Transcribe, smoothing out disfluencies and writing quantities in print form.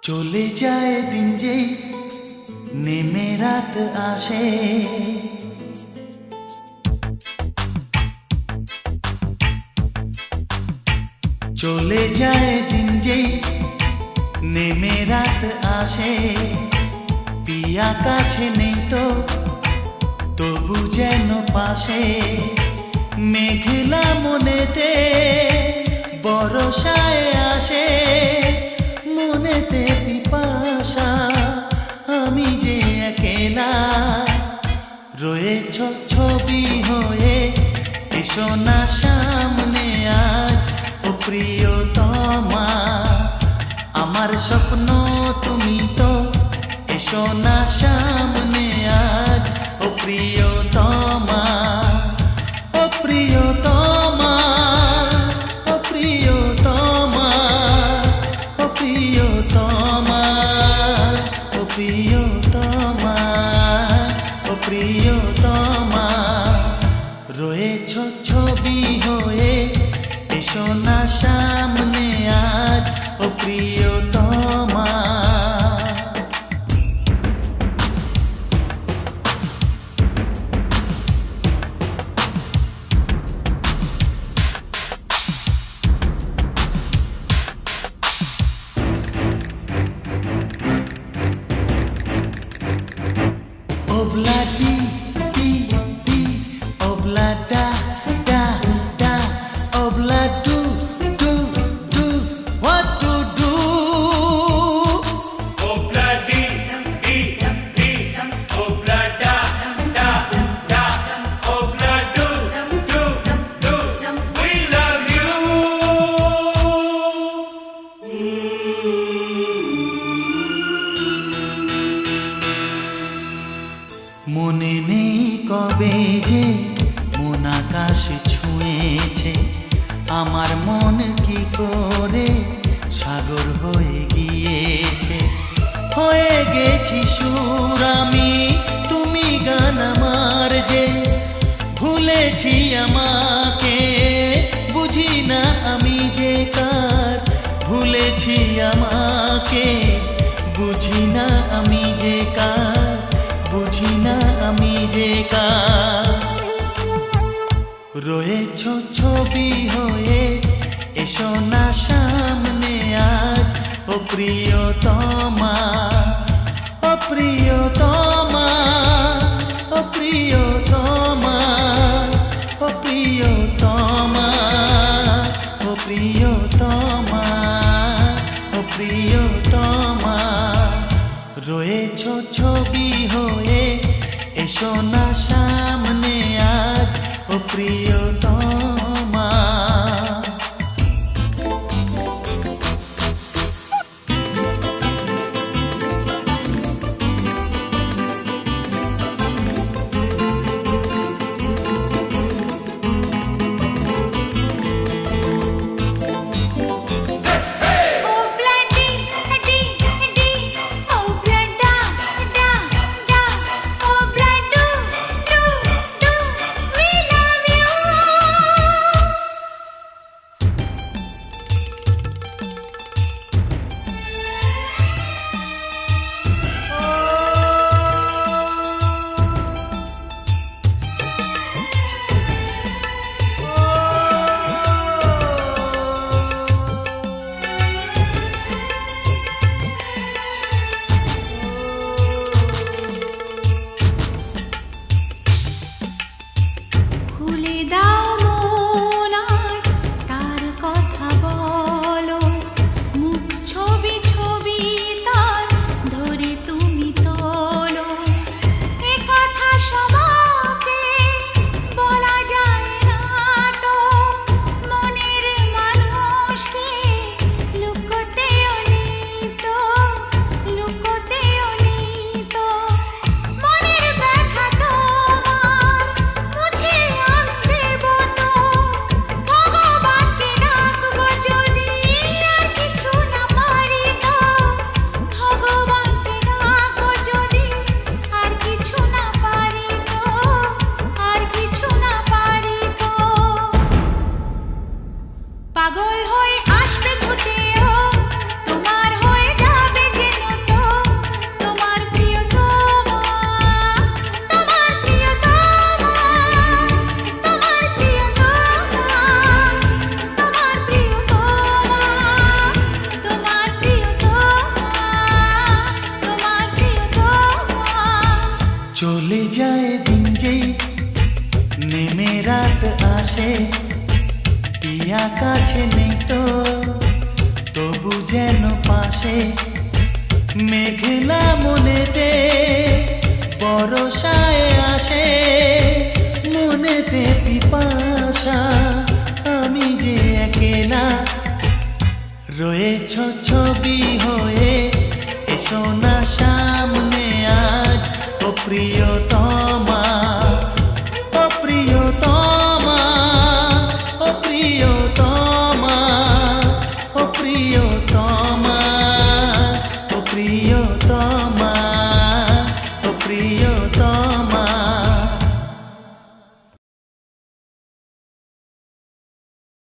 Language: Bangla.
চলে যায় দিন যেই নেমে রাত আসে, চলে যায় দিন যেই নেমে রাত আসে। পিয়া কাছে নেই তো তবু যেন পাশে, মেঘলা মনেতে বরষায় আসে। মনেতে পিপাসা আমি যে একলা, রয়েছ ছবি হয়ে এসো না সামনে আজ। ও প্রিয়তমা আমার স্বপ্ন তুমি তো, এসো না সামনে আজ। ও প্রিয়তমা, ও প্রিয়তমা, ও প্রিয়তমা, ও প্রিয়তমা, ও প্রিয়তমা, ও প্রিয়তমা রয়েছ ছবি হয়ে এসো না সামনে আজ। ও প্রিয়তমা Obla di di di, obla da da da, obla do do do, what to do? Obla di di di, obla da da da, obla do do do, we love you. মনে নেই কবে যে মন আকাশ ছুঁয়েছে, আমার মন কি করে সাগর হয়ে গিয়েছে। হয়ে গেছি সুর আমি, তুমি গান আমার যে, ভুলেছি আমাকে বুঝি না আমি যে কার। ভুলেছি আমাকে বুঝি না আমি যে কার, বুঝি না আমি যে কার। রয়েছ ছবি হয়ে এসো না সামনে আজ। ও প্রিয়তমা, ও প্রিয়তমা, ও প্রিয়তমা, ও প্রিয়তমা, ও প্রিয়তমা, ও প্রিয়তমা রয়েছ ছবি হয়ে এসো না সামনে আজ। ও প্রিয়তমা Obla আসে পিয়া কাছে নেই তো তবু যেন পাশে মেঘলা মনেতে বরষায় আসে মনেতে পিপাসা আমি যে একলা রয়েছ ছবি হয়ে এসো না সামনে আজ ও প্রিয়তমা ও প্রিয়তমা ও প্রিয়তমা ও প্রিয়তমা ও প্রিয়তমা